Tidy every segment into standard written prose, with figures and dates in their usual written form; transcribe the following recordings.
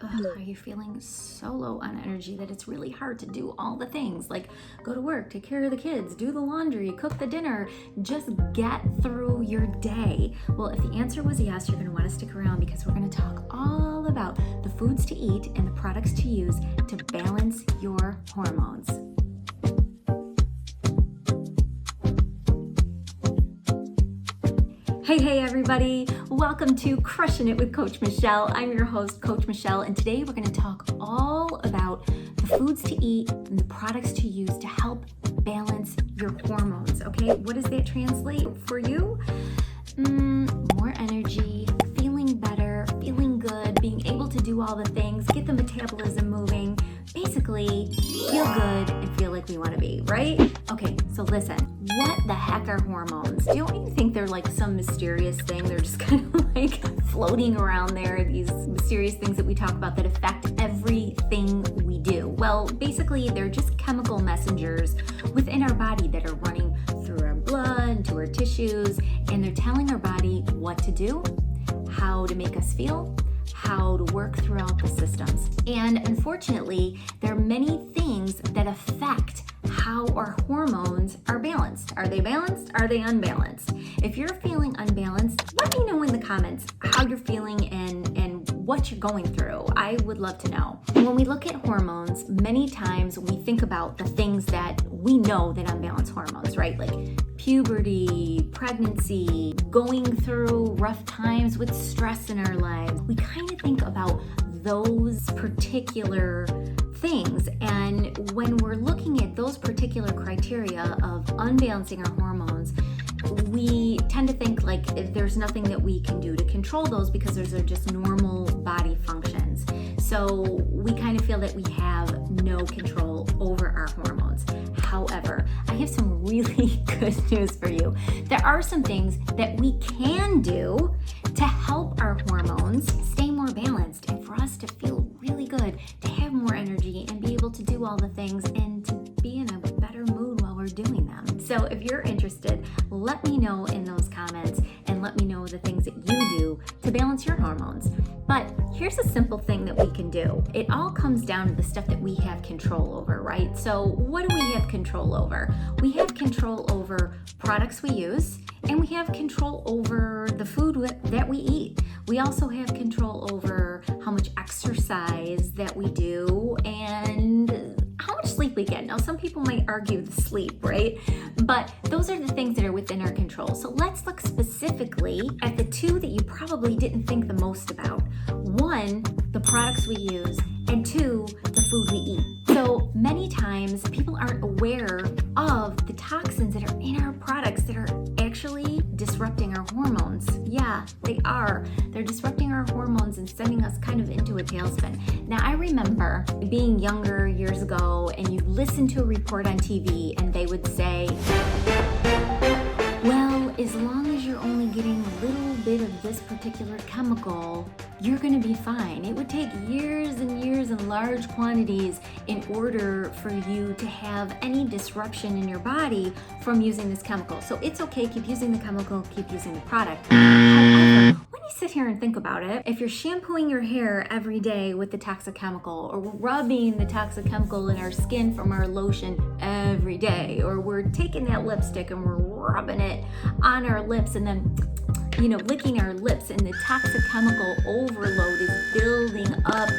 Are you feeling so low on energy that it's really hard to do all the things like go to work, take care of the kids, do the laundry, cook the dinner, just get through your day? Well, if the answer was yes, you're going to want to stick around because we're going to talk all about the foods to eat and the products to use to balance your hormones. Hey everybody, welcome to Crushing It with Coach Michele. I'm your host, Coach Michele, and today we're going to talk all about the foods to eat and the products to use to help balance your hormones, okay? What does that translate for you? More energy, feeling better, feeling good, being able to do all the things, get the metabolism moving, basically feel good and feel like we want to be, right? Okay, so listen, what the heck are hormones? Don't you think they're like some mysterious thing? They're just kind of like floating around there, these mysterious things that we talk about that affect everything we do. Well, basically, they're just chemical messengers within our body that are running through our blood, to our tissues, and they're telling our body what to do, how to make us feel, how to work throughout the systems. And unfortunately, there are many things that affect how our hormones are balanced. Are they balanced? Are they unbalanced? If you're feeling unbalanced, let me know in the comments how you're feeling and what you're going through. I would love to know. When we look at hormones, many times we think about the things that we know that unbalance hormones, right? Like puberty, pregnancy, going through rough times with stress in our lives. We kind of think about those particular things. And when we're looking at those particular criteria of unbalancing our hormones, we tend to think like there's nothing that we can do to control those because those are just normal body functions. So we kind of feel that we have no control over our hormones. However, I have some really good news for you. There are some things that we can do to help our hormones stay more balanced and for us to feel really good, to have more energy and be able to do all the things and to be in a better mood while we're doing them. So if you're interested, let me know in those comments and let me know the things that you do to balance your hormones. But here's a simple thing that we can do. It all comes down to the stuff that we have control over, right? So what do we have control over? We have control over products we use, and we have control over the food that we eat. We also have control over how much exercise that we do and how much sleep we get. Now, some people might argue the sleep, right? But those are the things that are within our control. So let's look specifically at the two that you probably didn't think the most about. One, the products we use, and two, the food we eat. So many times people aren't aware of the toxins that are in our products that are actually disrupting our hormones. Yeah, they are. They're disrupting our hormones and sending us kind of into a tailspin. Now, I remember being younger years ago and you'd listen to a report on TV and they would say, well, as long as you're only getting a little bit of this particular chemical, you're going to be fine. It would take years and years and large quantities in order for you to have any disruption in your body from using this chemical. So it's okay, keep using the chemical, keep using the product. However, when you sit here and think about it, if you're shampooing your hair every day with the toxic chemical, or we're rubbing the toxic chemical in our skin from our lotion every day, or we're taking that lipstick and we're rubbing it on our lips and then licking our lips, and the toxic chemical overload is building up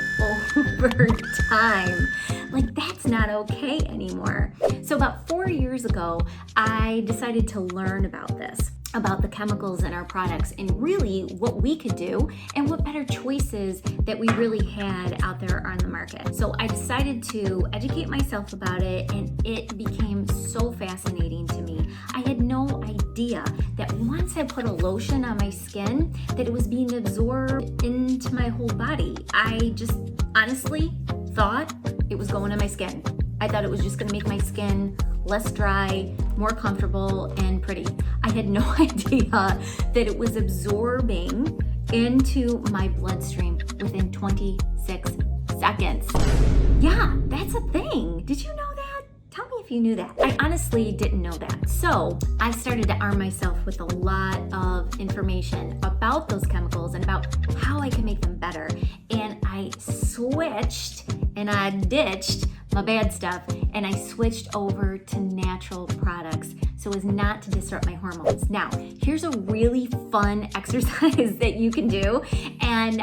over time. Like, that's not okay anymore. So about 4 years ago, I decided to learn about this, about the chemicals in our products and really what we could do and what better choices that we really had out there on the market. So I decided to educate myself about it, and it became so fascinating to me. I had no idea that once I put a lotion on my skin, that it was being absorbed into my whole body. I just honestly thought it was going on my skin. I thought it was just gonna make my skin less dry, more comfortable, and pretty. I had no idea that it was absorbing into my bloodstream within 26 seconds. Yeah, that's a thing. Did you know that? Tell me if you knew that. I honestly didn't know that. So I started to arm myself with a lot of information about those chemicals and about how I can make them better. And I I switched and I ditched my bad stuff and I switched over to natural products so as not to disrupt my hormones. Now, here's a really fun exercise that you can do, and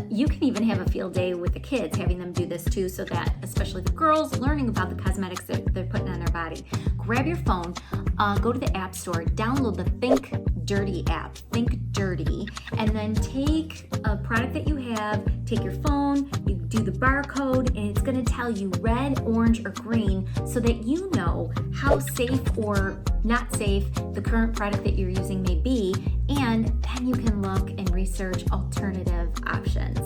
you can even have a field day with the kids, having them do this too, so that especially the girls learning about the cosmetics that they're putting on their body. Grab your phone, go to the App Store, download the Think Dirty app, Think Dirty, and then take a product that you have, take your phone, you do the barcode, and it's gonna tell you red, orange, or green so that you know how safe or not safe the current product that you're using may be, and then you can look and research alternative options.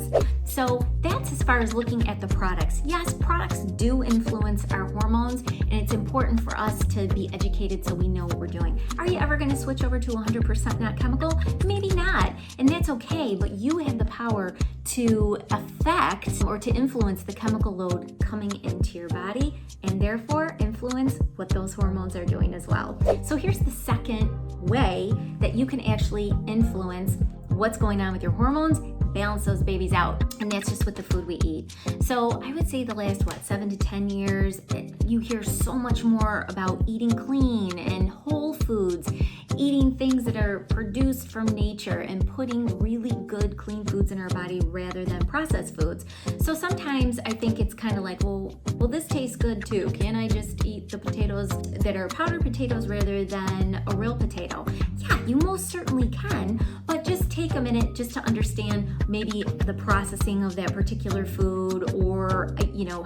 So that's as far as looking at the products. Yes, products do influence our hormones, and it's important for us to be educated so we know what we're doing. Are you ever gonna switch over to 100% not chemical? Maybe not, and that's okay, but you have the power to affect or to influence the chemical load coming into your body, and therefore influence what those hormones are doing as well. So here's the second way that you can actually influence what's going on with your hormones, balance those babies out, and that's just with the food we eat. So I would say the last 7 to 10 years, you hear so much more about eating clean and whole foods, eating things that are produced from nature, and putting really good clean foods in our body rather than processed foods. So sometimes I think it's kind of like, well, this tastes good too. Can I just eat the potatoes that are powdered potatoes rather than a real potato? Yeah, you most certainly can, but just take a minute just to understand maybe the processing of that particular food, or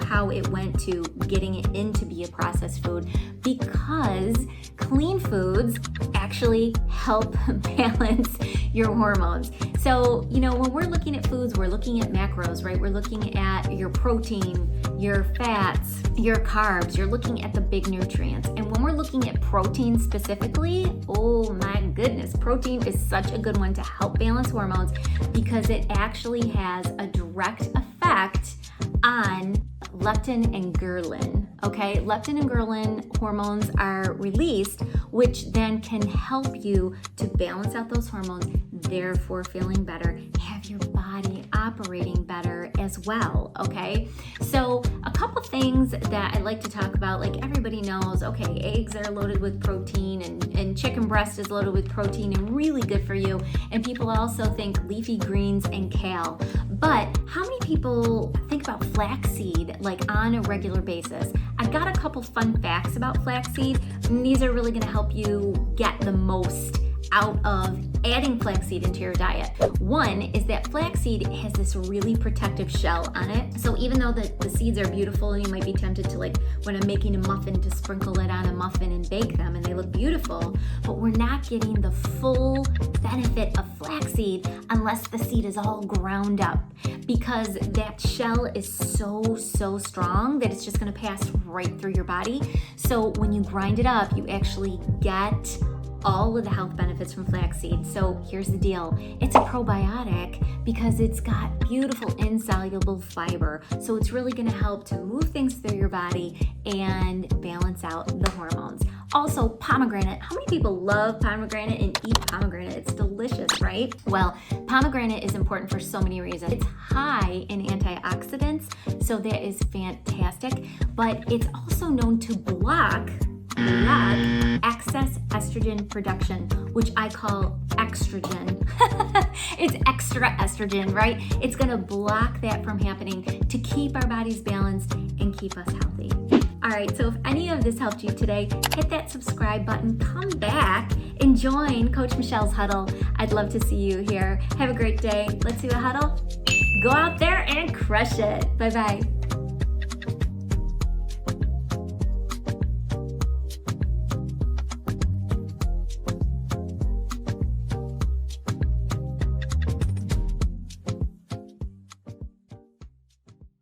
how it went to getting it in to be a processed food, because clean foods actually help balance your hormones. So when we're looking at foods, we're looking at macros, right? We're looking at your protein, your fats, your carbs, you're looking at the big nutrients. And when we're looking at protein specifically, oh my goodness, protein is such a good one to help balance hormones, because it actually has a direct effect on leptin and ghrelin. Okay, leptin and ghrelin hormones are released, which then can help you to balance out those hormones, therefore feeling better, have your body operating better as well. Okay, so a couple things that I like to talk about, like everybody knows, okay, eggs are loaded with protein, and chicken breast is loaded with protein and really good for you. And people also think leafy greens and kale. But how many people think about flaxseed like on a regular basis? I've got a couple fun facts about flaxseed, and these are really gonna help you get the most out of adding flaxseed into your diet. One is that flaxseed has this really protective shell on it. So even though the seeds are beautiful, and you might be tempted to, like when I'm making a muffin, to sprinkle it on a muffin and bake them, and they look beautiful, but we're not getting the full benefit of flaxseed unless the seed is all ground up, because that shell is so strong that it's just gonna pass right through your body. So when you grind it up, you actually get all of the health benefits from flaxseed. So here's the deal. It's a probiotic because it's got beautiful insoluble fiber. So it's really gonna help to move things through your body and balance out the hormones. Also, pomegranate. How many people love pomegranate and eat pomegranate? It's delicious, right? Well, pomegranate is important for so many reasons. It's high in antioxidants, so that is fantastic, but it's also known to block excess estrogen production, which I call extrogen. It's extra estrogen, right? It's gonna block that from happening to keep our bodies balanced and keep us healthy. All right, so if any of this helped you today, hit that subscribe button, come back and join Coach Michelle's Huddle. I'd love to see you here. Have a great day. Let's do a huddle. Go out there and crush it. Bye-bye.